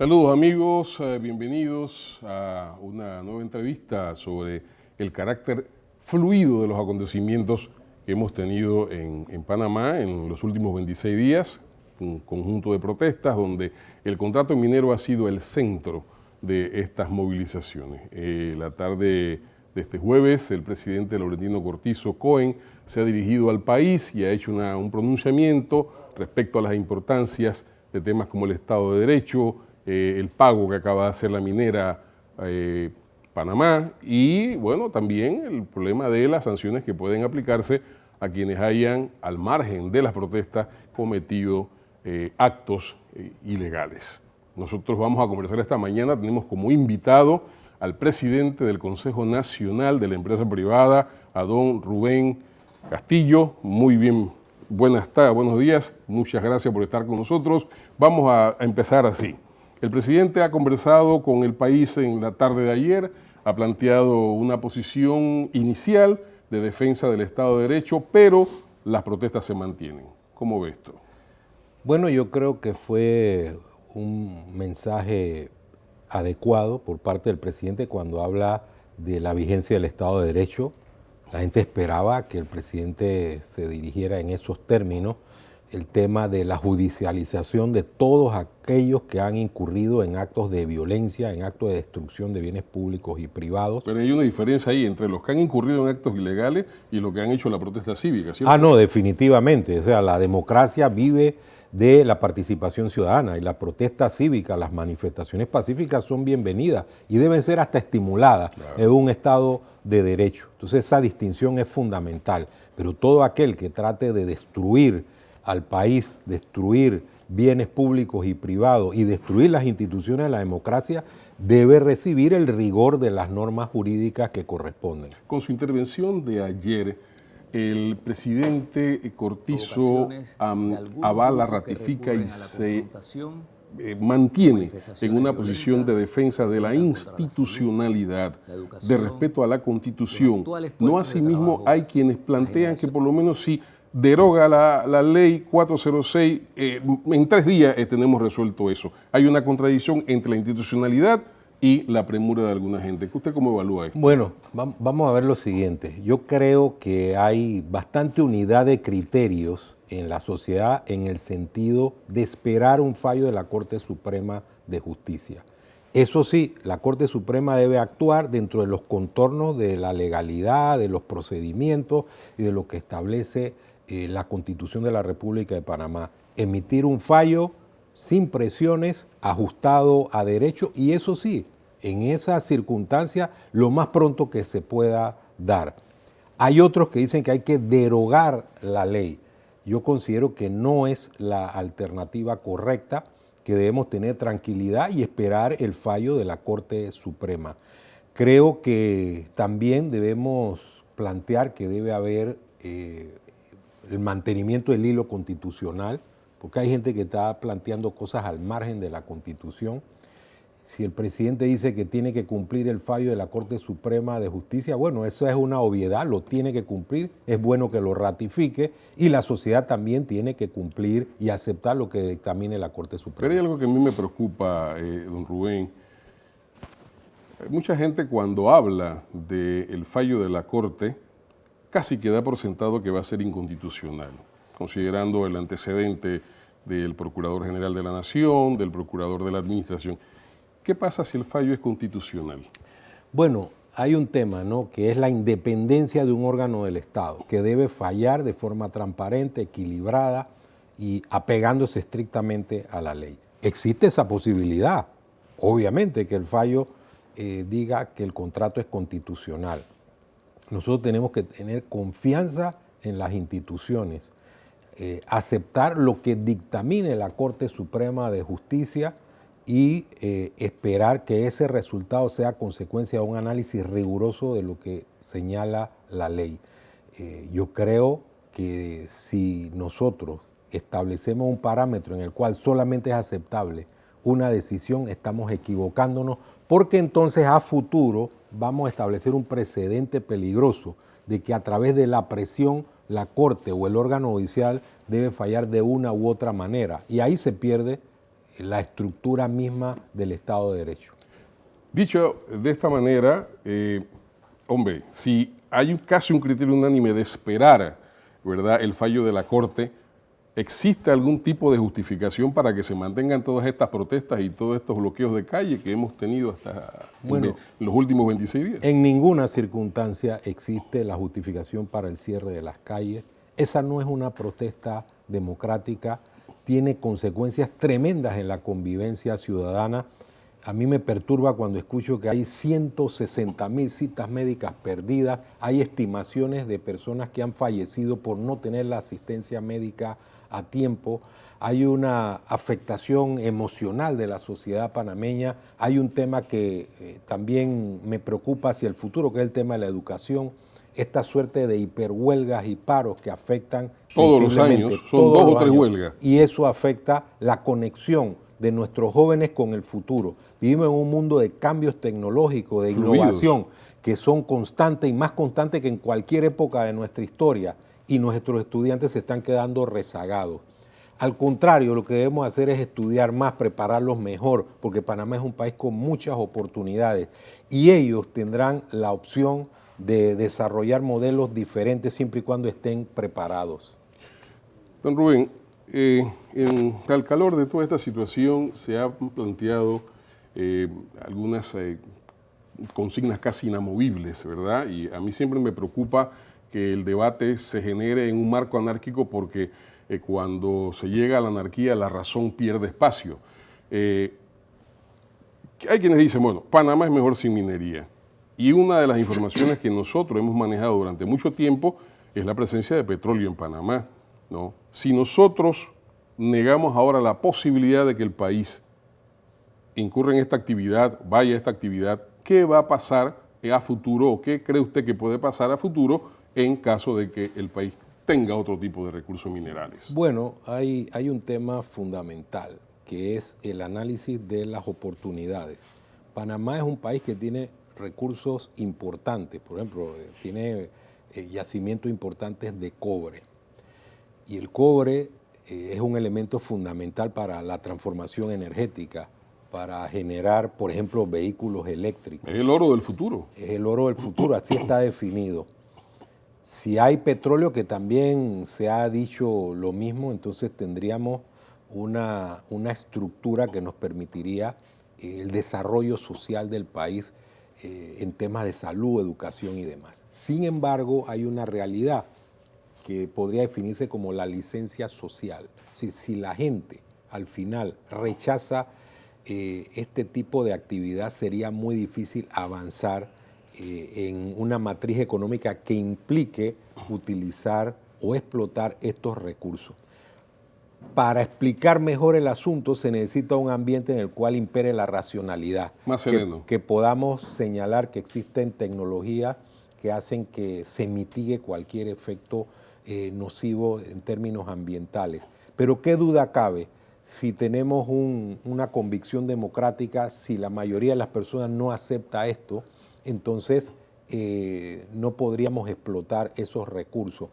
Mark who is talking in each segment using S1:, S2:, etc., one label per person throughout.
S1: Saludos amigos, bienvenidos a una nueva entrevista sobre el carácter fluido de los acontecimientos que hemos tenido en Panamá en los últimos 26 días, un conjunto de protestas donde el contrato minero ha sido el centro de estas movilizaciones. La tarde de este jueves, el presidente Laurentino Cortizo Cohen se ha dirigido al país y ha hecho un pronunciamiento respecto a las importancias de temas como el Estado de Derecho, el pago que acaba de hacer la minera Panamá y, bueno, también el problema de las sanciones que pueden aplicarse a quienes hayan, al margen de las protestas, cometido actos ilegales. Nosotros vamos a conversar esta mañana, tenemos como invitado al presidente del Consejo Nacional de la Empresa Privada, a don Rubén Castillo. Muy bien, buenos días, muchas gracias por estar con nosotros. Vamos a empezar así. El presidente ha conversado con el país en la tarde de ayer, ha planteado una posición inicial de defensa del Estado de Derecho, pero las protestas se mantienen. ¿Cómo ve esto?
S2: Bueno, yo creo que fue un mensaje adecuado por parte del presidente cuando habla de la vigencia del Estado de Derecho. La gente esperaba que el presidente se dirigiera en esos términos. El tema de la judicialización de todos aquellos que han incurrido en actos de violencia, en actos de destrucción de bienes públicos y privados.
S1: Pero hay una diferencia ahí entre los que han incurrido en actos ilegales y los que han hecho la protesta cívica, ¿cierto?
S2: No, definitivamente. O sea, la democracia vive de la participación ciudadana y la protesta cívica, las manifestaciones pacíficas son bienvenidas y deben ser hasta estimuladas en un Estado de Derecho. Entonces esa distinción es fundamental. Pero todo aquel que trate de destruir al país, destruir bienes públicos y privados y destruir las instituciones de la democracia, debe recibir el rigor de las normas jurídicas que corresponden.
S1: Con su intervención de ayer, el presidente Cortizo avala, ratifica y se mantiene en una posición de defensa de la institucionalidad, de respeto a la Constitución. No asimismo hay quienes plantean que por lo menos si deroga la ley 406, en 3 días tenemos resuelto eso. Hay una contradicción entre la institucionalidad y la premura de alguna gente. ¿Usted cómo evalúa esto?
S2: Bueno, vamos a ver lo siguiente. Yo creo que hay bastante unidad de criterios en la sociedad en el sentido de esperar un fallo de la Corte Suprema de Justicia. Eso sí, la Corte Suprema debe actuar dentro de los contornos de la legalidad, de los procedimientos y de lo que establece la Constitución de la República de Panamá. Emitir un fallo sin presiones, ajustado a derecho y eso sí, en esa circunstancia lo más pronto que se pueda dar. Hay otros que dicen que hay que derogar la ley. Yo considero que no es la alternativa correcta, que debemos tener tranquilidad y esperar el fallo de la Corte Suprema. Creo que también debemos plantear que debe haber el mantenimiento del hilo constitucional, porque hay gente que está planteando cosas al margen de la Constitución. Si el presidente dice que tiene que cumplir el fallo de la Corte Suprema de Justicia, bueno, eso es una obviedad, lo tiene que cumplir, es bueno que lo ratifique y la sociedad también tiene que cumplir y aceptar lo que dictamine la Corte Suprema.
S1: Pero hay algo que a mí me preocupa, don Rubén. Mucha gente cuando habla del fallo de la Corte casi que da por sentado que va a ser inconstitucional, considerando el antecedente del Procurador General de la Nación, del Procurador de la Administración. ¿Qué pasa si el fallo es constitucional?
S2: Bueno, hay un tema, ¿no?, que es la independencia de un órgano del Estado, que debe fallar de forma transparente, equilibrada y apegándose estrictamente a la ley. Existe esa posibilidad, obviamente, que el fallo diga que el contrato es constitucional. Nosotros tenemos que tener confianza en las instituciones, aceptar lo que dictamine la Corte Suprema de Justicia y esperar que ese resultado sea consecuencia de un análisis riguroso de lo que señala la ley. Yo creo que si nosotros establecemos un parámetro en el cual solamente es aceptable una decisión, estamos equivocándonos, porque entonces a futuro vamos a establecer un precedente peligroso de que a través de la presión la Corte o el órgano judicial debe fallar de una u otra manera y ahí se pierde la estructura misma del Estado de Derecho.
S1: Dicho de esta manera, hombre, si hay casi un criterio unánime de esperar, ¿verdad?, el fallo de la Corte, ¿existe algún tipo de justificación para que se mantengan todas estas protestas y todos estos bloqueos de calle que hemos tenido hasta en los últimos 26 días?
S2: En ninguna circunstancia existe la justificación para el cierre de las calles. Esa no es una protesta democrática, tiene consecuencias tremendas en la convivencia ciudadana. A mí me perturba cuando escucho que hay 160.000 citas médicas perdidas, hay estimaciones de personas que han fallecido por no tener la asistencia médica a tiempo, hay una afectación emocional de la sociedad panameña, hay un tema que también me preocupa hacia el futuro, que es el tema de la educación, esta suerte de hiperhuelgas y paros que afectan
S1: todos los años, son 2 o 3 huelgas.
S2: Y eso afecta la conexión de nuestros jóvenes con el futuro. Vivimos en un mundo de cambios tecnológicos, de innovación, que son constantes y más constantes que en cualquier época de nuestra historia, y nuestros estudiantes se están quedando rezagados. Al contrario, lo que debemos hacer es estudiar más, prepararlos mejor, porque Panamá es un país con muchas oportunidades y ellos tendrán la opción de desarrollar modelos diferentes siempre y cuando estén preparados.
S1: Don Rubén, al calor de toda esta situación se han planteado algunas consignas casi inamovibles, ¿verdad? Y a mí siempre me preocupa que el debate se genere en un marco anárquico porque cuando se llega a la anarquía la razón pierde espacio. Hay quienes dicen, bueno, Panamá es mejor sin minería. Y una de las informaciones que nosotros hemos manejado durante mucho tiempo es la presencia de petróleo en Panamá, ¿no? Si nosotros negamos ahora la posibilidad de que el país incurra en esta actividad, vaya a esta actividad, ¿qué va a pasar a futuro o qué cree usted que puede pasar a futuro en caso de que el país tenga otro tipo de recursos minerales?
S2: Bueno, hay un tema fundamental que es el análisis de las oportunidades. Panamá es un país que tiene recursos importantes, por ejemplo, tiene yacimientos importantes de cobre. Y el cobre es un elemento fundamental para la transformación energética, para generar, por ejemplo, vehículos eléctricos.
S1: Es el oro del futuro.
S2: Es el oro del futuro, así está definido. Si hay petróleo, que también se ha dicho lo mismo, entonces tendríamos una estructura que nos permitiría el desarrollo social del país en temas de salud, educación y demás. Sin embargo, hay una realidad que podría definirse como la licencia social. Si la gente al final rechaza este tipo de actividad, sería muy difícil avanzar en una matriz económica que implique utilizar o explotar estos recursos. Para explicar mejor el asunto se necesita un ambiente en el cual impere la racionalidad.
S1: Más sereno.
S2: Que podamos señalar que existen tecnologías que hacen que se mitigue cualquier efecto nocivo en términos ambientales. Pero qué duda cabe, si tenemos una convicción democrática, si la mayoría de las personas no acepta esto, entonces no podríamos explotar esos recursos.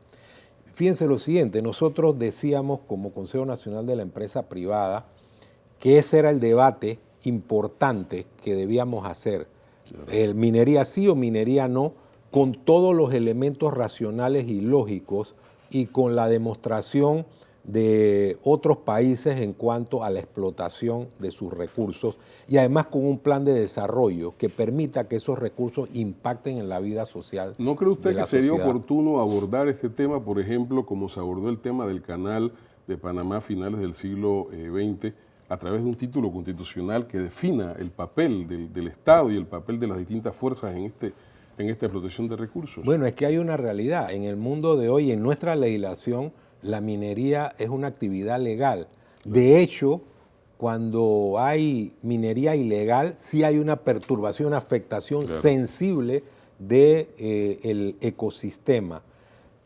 S2: Fíjense lo siguiente, nosotros decíamos como Consejo Nacional de la Empresa Privada que ese era el debate importante que debíamos hacer. El minería sí o minería no, con todos los elementos racionales y lógicos y con la demostración de otros países en cuanto a la explotación de sus recursos y además con un plan de desarrollo que permita que esos recursos impacten en la vida social.
S1: ¿No cree usted que
S2: sociedad?
S1: sería oportuno abordar este tema, por ejemplo, como se abordó el tema del canal de Panamá a finales del siglo XX, a través de un título constitucional que defina el papel del Estado y el papel de las distintas fuerzas en esta explotación de recursos?
S2: Bueno, es que hay una realidad. En el mundo de hoy, en nuestra legislación, la minería es una actividad legal. De hecho, cuando hay minería ilegal, sí hay una perturbación, una afectación sensible del ecosistema.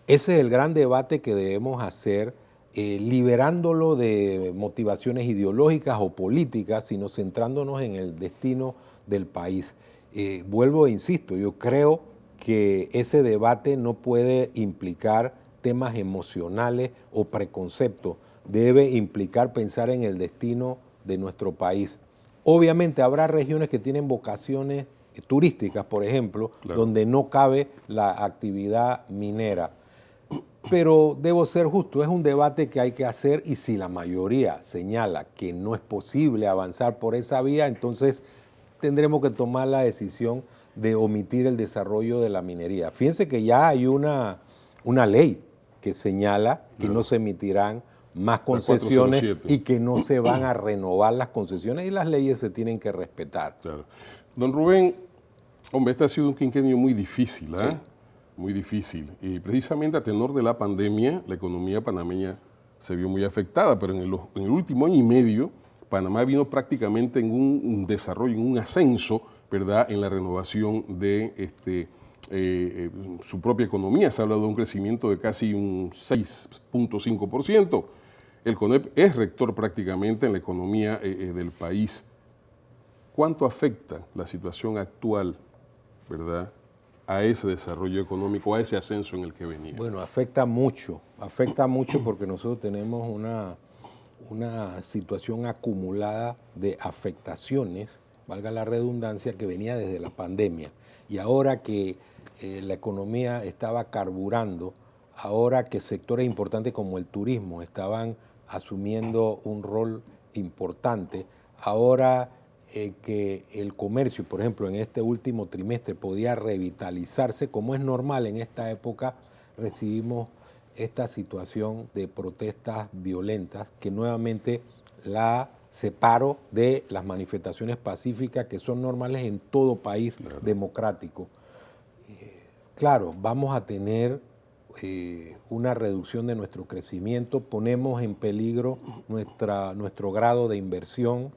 S2: Ese es el gran debate que debemos hacer, liberándolo de motivaciones ideológicas o políticas, sino centrándonos en el destino del país. Vuelvo e insisto, yo creo que ese debate no puede implicar temas emocionales o preconceptos, debe implicar pensar en el destino de nuestro país. Obviamente habrá regiones que tienen vocaciones turísticas, por ejemplo,
S1: Claro.
S2: donde no cabe la actividad minera. Pero debo ser justo, es un debate que hay que hacer y si la mayoría señala que no es posible avanzar por esa vía, entonces tendremos que tomar la decisión de omitir el desarrollo de la minería. Fíjense que ya hay una ley que señala que no se emitirán más concesiones
S1: 407.
S2: y que no se van a renovar las concesiones y las leyes se tienen que respetar.
S1: Claro. Don Rubén, hombre, este ha sido un quinquenio muy difícil, ¿eh?
S2: Sí.
S1: Muy difícil. Y precisamente a tenor de la pandemia, la economía panameña se vio muy afectada, pero en el último año y medio, Panamá vino prácticamente en un desarrollo, en un ascenso, ¿verdad?, en la renovación de su propia economía. Se ha hablado de un crecimiento de casi un 6.5%. El CONEP es rector prácticamente en la economía del país. ¿Cuánto afecta la situación actual, ¿verdad?, a ese desarrollo económico, a ese ascenso en el que venía?
S2: Bueno, afecta mucho porque nosotros tenemos una situación acumulada de afectaciones, valga la redundancia, que venía desde la pandemia. Y ahora que la economía estaba carburando, ahora que sectores importantes como el turismo estaban asumiendo un rol importante, ahora que el comercio, por ejemplo, en este último trimestre podía revitalizarse, como es normal en esta época, recibimos esta situación de protestas violentas que nuevamente la separo de las manifestaciones pacíficas que son normales en todo país democrático. Claro, vamos a tener una reducción de nuestro crecimiento, ponemos en peligro nuestro grado de inversión.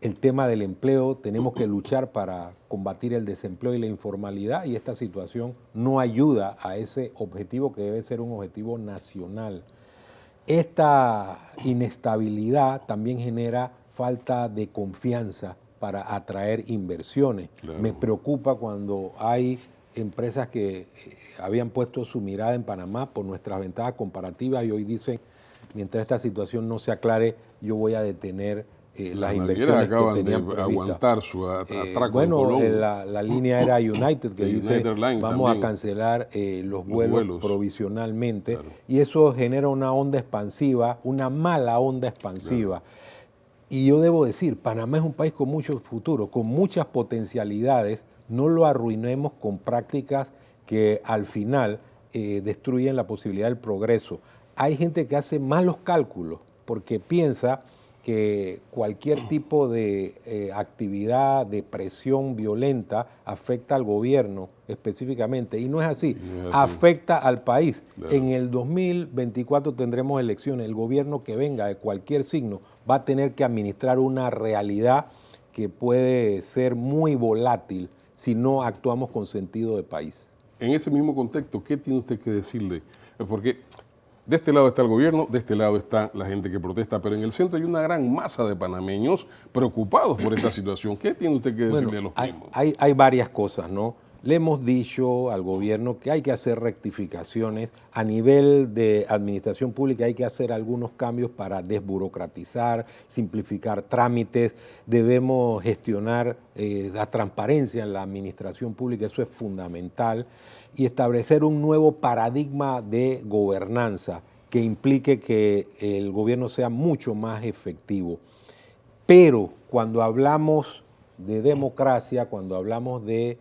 S2: El tema del empleo, tenemos que luchar para combatir el desempleo y la informalidad y esta situación no ayuda a ese objetivo que debe ser un objetivo nacional. Esta inestabilidad también genera falta de confianza para atraer inversiones.
S1: Claro.
S2: Me preocupa cuando hay empresas que habían puesto su mirada en Panamá por nuestras ventajas comparativas y hoy dicen, mientras esta situación no se aclare, yo voy a detener las inversiones que tenían
S1: de
S2: previstas.
S1: aguantar su atraco
S2: bueno,
S1: en Colón.
S2: la línea era United, que dice
S1: United Line
S2: vamos
S1: también.
S2: a cancelar los vuelos provisionalmente,
S1: Claro.
S2: y eso genera una onda expansiva, una mala onda expansiva. Claro. Y yo debo decir, Panamá es un país con mucho futuro, con muchas potencialidades, no lo arruinemos con prácticas que al final destruyen la posibilidad del progreso. Hay gente que hace malos cálculos porque piensa que cualquier tipo de actividad, de presión violenta afecta al gobierno específicamente, y no es así, afecta al país. Claro. En el 2024 tendremos elecciones, el gobierno que venga de cualquier signo va a tener que administrar una realidad que puede ser muy volátil si no actuamos con sentido de país.
S1: En ese mismo contexto, ¿qué tiene usted que decirle? Porque de este lado está el gobierno, de este lado está la gente que protesta, pero en el centro hay una gran masa de panameños preocupados por esta situación. ¿Qué tiene usted que decirle a los primos?
S2: Hay varias cosas, ¿no? Le hemos dicho al gobierno que hay que hacer rectificaciones. A nivel de administración pública hay que hacer algunos cambios para desburocratizar, simplificar trámites. Debemos gestionar la transparencia en la administración pública, eso es fundamental. Y establecer un nuevo paradigma de gobernanza que implique que el gobierno sea mucho más efectivo. Pero cuando hablamos de democracia, cuando hablamos de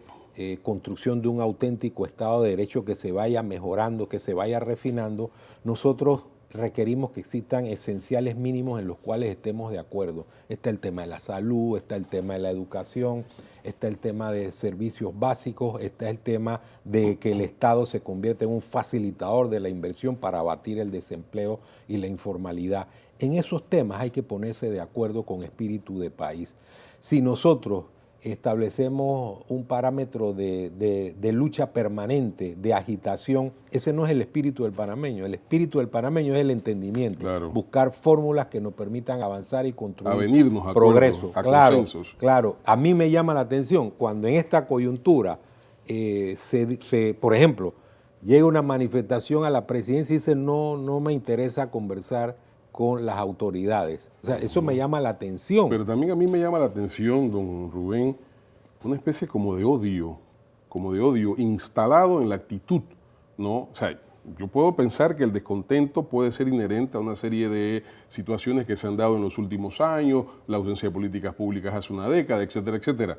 S2: construcción de un auténtico Estado de Derecho que se vaya mejorando, que se vaya refinando, nosotros requerimos que existan esenciales mínimos en los cuales estemos de acuerdo. Está el tema de la salud, está el tema de la educación, está el tema de servicios básicos, está el tema de que el Estado se convierta en un facilitador de la inversión para abatir el desempleo y la informalidad. En esos temas hay que ponerse de acuerdo con espíritu de país. Si nosotros establecemos un parámetro de lucha permanente, de agitación, ese no es el espíritu del panameño. El espíritu del panameño es el entendimiento, claro. Buscar fórmulas que nos permitan avanzar y construir progreso. Claro, a mí me llama la atención cuando en esta coyuntura, por ejemplo, llega una manifestación a la presidencia y dice no me interesa conversar con las autoridades. O sea, eso me llama la atención.
S1: Pero también a mí me llama la atención, don Rubén, una especie como de odio instalado en la actitud, ¿no? O sea, yo puedo pensar que el descontento puede ser inherente a una serie de situaciones que se han dado en los últimos años, la ausencia de políticas públicas hace una década, etcétera, etcétera.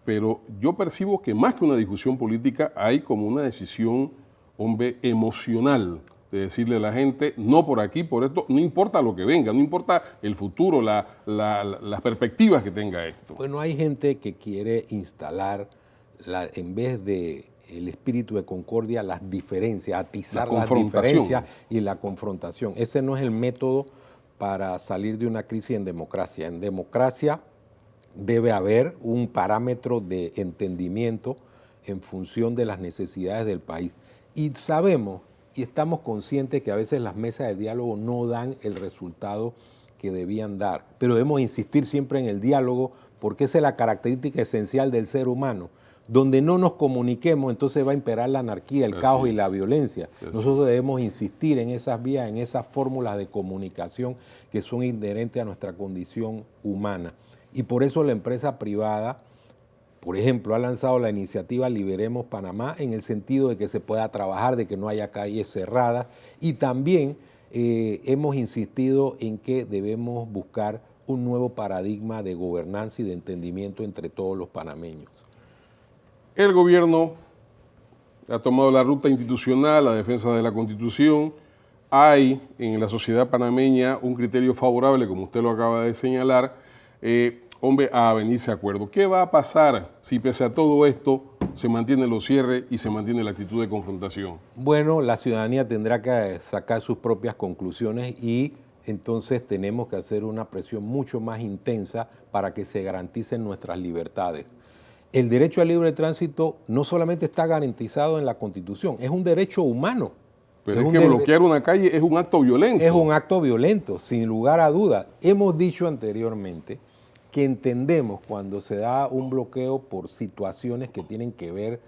S1: Pero yo percibo que más que una discusión política hay como una decisión, hombre, emocional, de decirle a la gente, no por aquí, por esto, no importa lo que venga, no importa el futuro, las perspectivas que tenga esto.
S2: Bueno, hay gente que quiere instalar, en vez de el espíritu de concordia, las diferencias, atizar las diferencias y la confrontación. Ese no es el método para salir de una crisis en democracia. En democracia debe haber un parámetro de entendimiento en función de las necesidades del país. Y sabemos y estamos conscientes que a veces las mesas de diálogo no dan el resultado que debían dar, pero debemos insistir siempre en el diálogo porque esa es la característica esencial del ser humano. Donde no nos comuniquemos, entonces va a imperar la anarquía, el caos y la violencia. Nosotros debemos insistir en esas vías, en esas fórmulas de comunicación que son inherentes a nuestra condición humana. Y por eso la empresa privada, por ejemplo, ha lanzado la iniciativa Liberemos Panamá en el sentido de que se pueda trabajar, de que no haya calles cerradas. Y también hemos insistido en que debemos buscar un nuevo paradigma de gobernanza y de entendimiento entre todos los panameños.
S1: El gobierno ha tomado la ruta institucional, la defensa de la Constitución. Hay en la sociedad panameña un criterio favorable, como usted lo acaba de señalar, a venirse a acuerdo. ¿Qué va a pasar si pese a todo esto se mantienen los cierres y se mantiene la actitud de confrontación?
S2: Bueno, la ciudadanía tendrá que sacar sus propias conclusiones y entonces tenemos que hacer una presión mucho más intensa para que se garanticen nuestras libertades. El derecho al libre tránsito no solamente está garantizado en la Constitución, es un derecho humano.
S1: Pero es que bloquear una calle es un acto violento.
S2: Es un acto violento, sin lugar a duda. Hemos dicho anteriormente que entendemos cuando se da un bloqueo por situaciones que tienen que ver,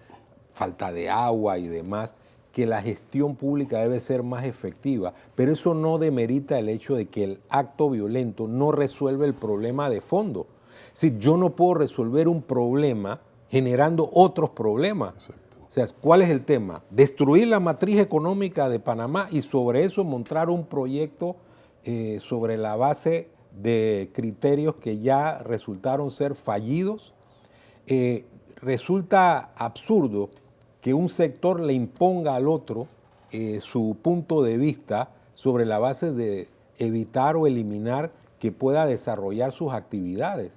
S2: falta de agua y demás, que la gestión pública debe ser más efectiva, pero eso no demerita el hecho de que el acto violento no resuelve el problema de fondo. Si yo no puedo resolver un problema generando otros problemas.
S1: Exacto.
S2: O sea, ¿cuál es el tema? Destruir la matriz económica de Panamá y sobre eso montar un proyecto sobre la base de criterios que ya resultaron ser fallidos. Resulta absurdo que un sector le imponga al otro su punto de vista sobre la base de evitar o eliminar que pueda desarrollar sus actividades.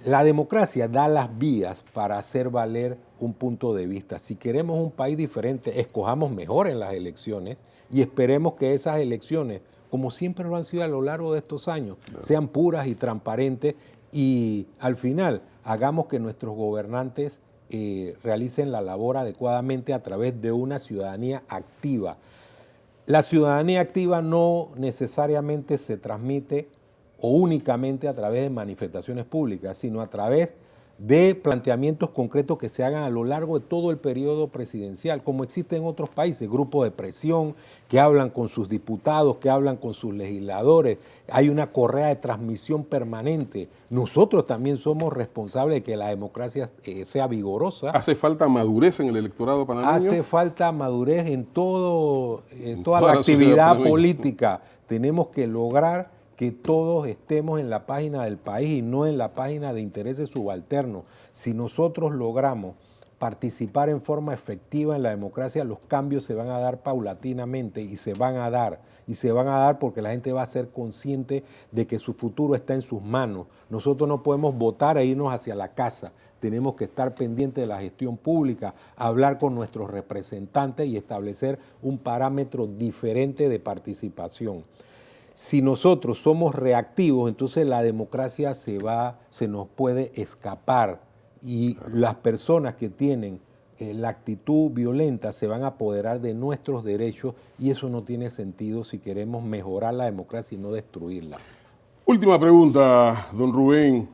S2: La democracia da las vías para hacer valer un punto de vista. Si queremos un país diferente, escojamos mejor en las elecciones y esperemos que esas elecciones, como siempre lo han sido a lo largo de estos años, sean puras y transparentes y al final hagamos que nuestros gobernantes realicen la labor adecuadamente a través de una ciudadanía activa. La ciudadanía activa no necesariamente se transmite o únicamente a través de manifestaciones públicas, sino a través de planteamientos concretos que se hagan a lo largo de todo el periodo presidencial, como existe en otros países, grupos de presión que hablan con sus diputados, que hablan con sus legisladores, hay una correa de transmisión permanente. Nosotros también somos responsables de que la democracia sea vigorosa.
S1: ¿Hace falta madurez en el electorado panameño?
S2: Hace falta madurez en toda la actividad política. Tenemos que lograr que todos estemos en la página del país y no en la página de intereses subalternos. Si nosotros logramos participar en forma efectiva en la democracia, los cambios se van a dar paulatinamente y se van a dar. Y se van a dar porque la gente va a ser consciente de que su futuro está en sus manos. Nosotros no podemos votar e irnos hacia la casa. Tenemos que estar pendientes de la gestión pública, hablar con nuestros representantes y establecer un parámetro diferente de participación. Si nosotros somos reactivos, entonces la democracia se nos puede escapar y las personas que tienen la actitud violenta se van a apoderar de nuestros derechos y eso no tiene sentido si queremos mejorar la democracia y no destruirla.
S1: Última pregunta, don Rubén.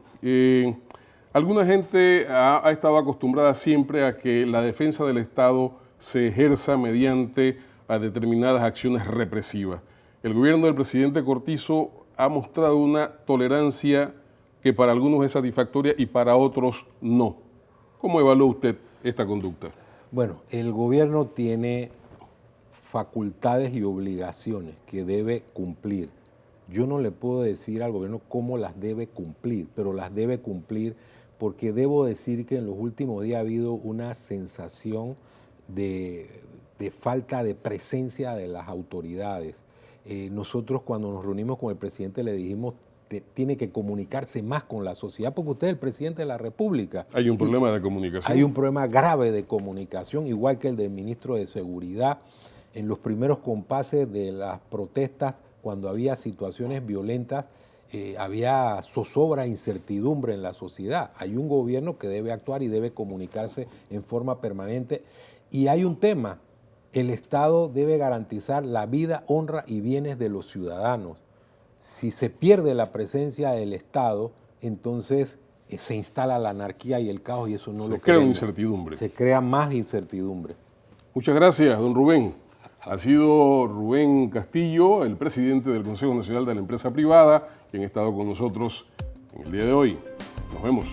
S1: Alguna gente ha estado acostumbrada siempre a que la defensa del Estado se ejerza mediante a determinadas acciones represivas. el gobierno del presidente Cortizo ha mostrado una tolerancia que para algunos es satisfactoria y para otros no. ¿Cómo evalúa usted esta conducta?
S2: Bueno, el gobierno tiene facultades y obligaciones que debe cumplir. Yo no le puedo decir al gobierno cómo las debe cumplir, pero las debe cumplir porque debo decir que en los últimos días ha habido una sensación de falta de presencia de las autoridades. Nosotros cuando nos reunimos con el presidente le dijimos tiene que comunicarse más con la sociedad porque usted es el presidente de la República.
S1: Hay un problema de comunicación.
S2: Hay un problema grave de comunicación, igual que el del ministro de Seguridad. En los primeros compases de las protestas, cuando había situaciones violentas, había zozobra e incertidumbre en la sociedad. Hay un gobierno que debe actuar y debe comunicarse en forma permanente. Y hay un tema, el Estado debe garantizar la vida, honra y bienes de los ciudadanos. Si se pierde la presencia del Estado, entonces se instala la anarquía y el caos y eso no lo queremos.
S1: Se crea incertidumbre.
S2: Se crea más incertidumbre.
S1: Muchas gracias, don Rubén. Ha sido Rubén Castillo, el presidente del Consejo Nacional de la Empresa Privada, quien ha estado con nosotros en el día de hoy. Nos vemos.